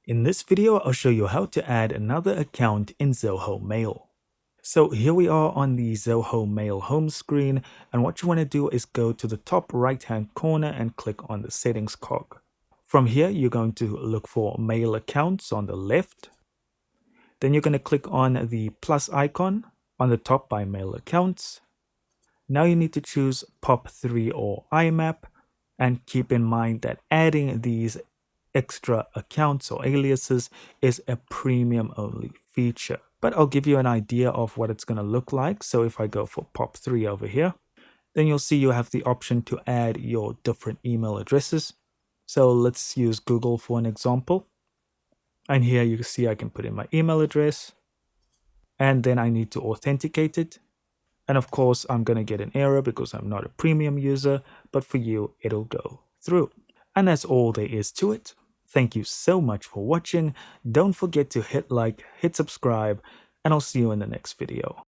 In this video, I'll show you how to add another account in Zoho Mail. So here we are on the Zoho Mail home screen, and what you want to do is go to the top right hand corner and click on the settings cog. From here, you're going to look for mail accounts on the left. Then you're going to click on the plus icon on the top by mail accounts. Now you need to choose POP3 or IMAP, and keep in mind that adding these extra accounts or aliases is a premium only feature. But I'll give you an idea of what it's going to look like. So if I go for POP3 over here, then you'll see you have the option to add your different email addresses. So let's use Google for an example. And here you can see I can put in my email address, and then I need to authenticate it. And of course, I'm going to get an error because I'm not a premium user, but for you, it'll go through. And that's all there is to it. Thank you so much for watching. Don't forget to hit like, hit subscribe, and I'll see you in the next video.